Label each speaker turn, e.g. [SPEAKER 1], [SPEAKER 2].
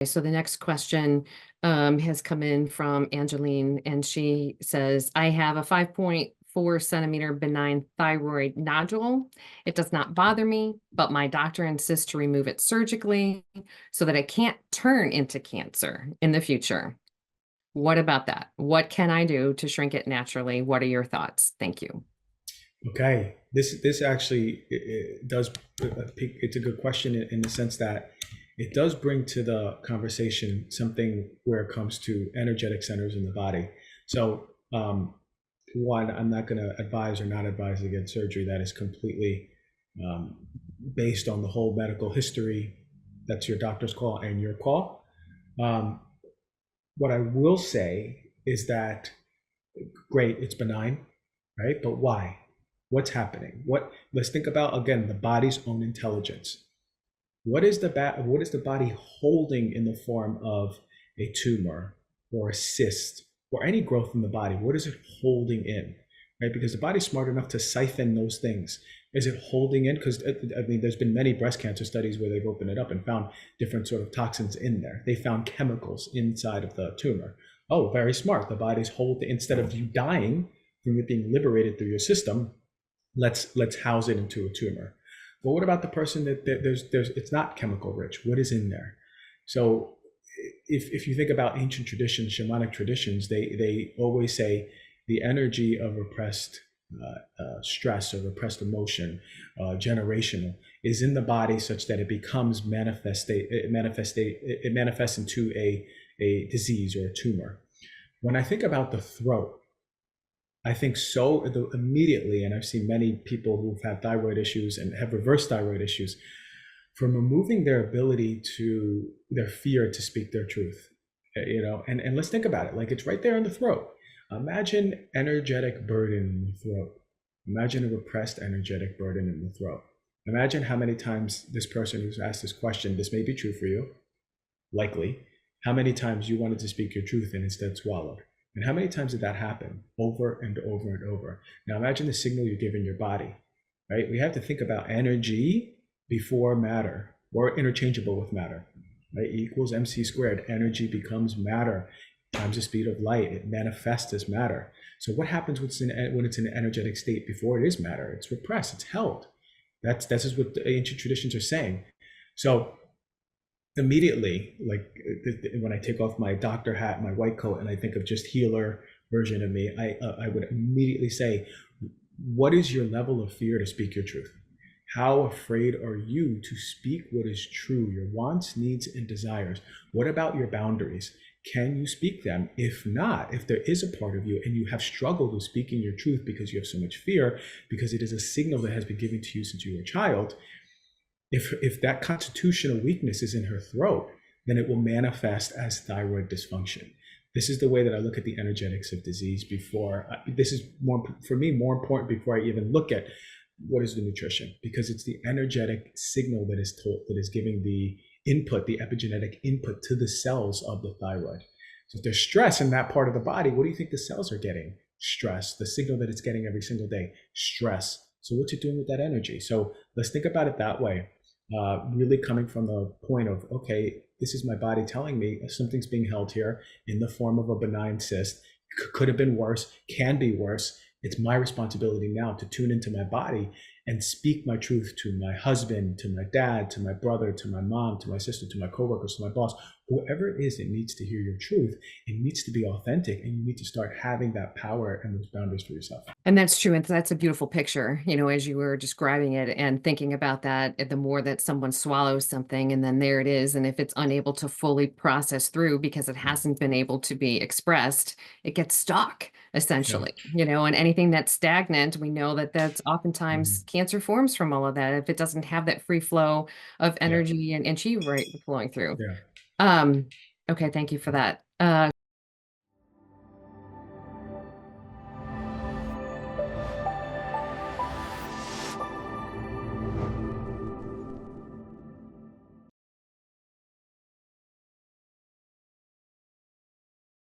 [SPEAKER 1] So the next question has come in from Angeline, and she says, I have a 5.4 centimeter benign thyroid nodule. It does not bother me, but my doctor insists to remove it surgically so that it can't turn into cancer in the future. What about that? What can I do to shrink it naturally? What are your thoughts? Thank you.
[SPEAKER 2] Okay, this actually it does. It's a good question in the sense that it does bring to the conversation something where it comes to energetic centers in the body. So, one, I'm not going to advise or not advise against surgery. That is completely um, based on the whole medical history. That's your doctor's call and your call. Um, what I will say is that great, it's benign, right? But why? What's happening? Let's think about again the body's own intelligence. What is the body holding in the form of a tumor or a cyst or any growth in the body? What is it holding in? Right? Because the body's smart enough to siphon those things. Is it holding in? Because I mean, there's been many breast cancer studies where they've opened it up and found different sort of toxins in there. They found chemicals inside of the tumor. Oh, very smart. The body's holding, instead of you dying from it being liberated through your system, let's house it into a tumor. But what about the person that there's it's not chemical rich? What is in there? So if you think about ancient traditions, shamanic traditions, they always say the energy of repressed stress or repressed emotion, generational, is in the body such that it becomes it manifests into a disease or a tumor. When I think about the throat, I think so immediately, and I've seen many people who've had thyroid issues and have reversed thyroid issues from removing their ability to their fear to speak their truth. And let's think about it. Like it's right there in the throat. Imagine energetic burden in the throat. Imagine a repressed energetic burden in the throat. Imagine how many times this person who's asked this question, this may be true for you, likely, how many times you wanted to speak your truth and instead swallowed. And how many times did that happen? Over and over and over. Now imagine the signal you're giving your body, right? We have to think about energy before matter, or interchangeable with matter, right? E equals mc squared. Energy becomes matter times the speed of light. It manifests as matter. So what happens when it's in an energetic state before it is matter? It's repressed, it's held. That's just what the ancient traditions are saying. So immediately, like when I take off my doctor hat, my white coat, and I think of just healer version of me, I would immediately say, what is your level of fear to speak your truth? How afraid are you to speak what is true, your wants, needs, and desires? What about your boundaries? Can you speak them? If not, if there is a part of you and you have struggled with speaking your truth because you have so much fear, because it is a signal that has been given to you since you were a child, if that constitutional weakness is in her throat, then it will manifest as thyroid dysfunction. This is the way that I look at the energetics of disease before. This is more, for me, more important before I even look at what is the nutrition, because it's the energetic signal that is giving the input, the epigenetic input to the cells of the thyroid. So if there's stress in that part of the body, what do you think the cells are getting? Stress. The signal that it's getting every single day, stress. So what's it doing with that energy? So let's think about it that way. Really coming from the point of, okay, this is my body telling me something's being held here in the form of a benign cyst. Could have been worse, can be worse. It's my responsibility now to tune into my body and speak my truth to my husband, to my dad, to my brother, to my mom, to my sister, to my coworkers, to my boss, whoever it is that needs to hear your truth. It needs to be authentic, and you need to start having that power and those boundaries for yourself.
[SPEAKER 1] And that's true. And that's a beautiful picture, as you were describing it and thinking about that, the more that someone swallows something and then there it is. And if it's unable to fully process through because it hasn't been able to be expressed, it gets stuck
[SPEAKER 2] Yeah.
[SPEAKER 1] essentially, and anything that's stagnant, we know that that's
[SPEAKER 2] Mhm.
[SPEAKER 1] oftentimes cancer forms from all of that. If it doesn't have that free flow of
[SPEAKER 2] Yeah.
[SPEAKER 1] energy and chi right flowing through.
[SPEAKER 2] Yeah.
[SPEAKER 1] Um, okay. Thank you for that.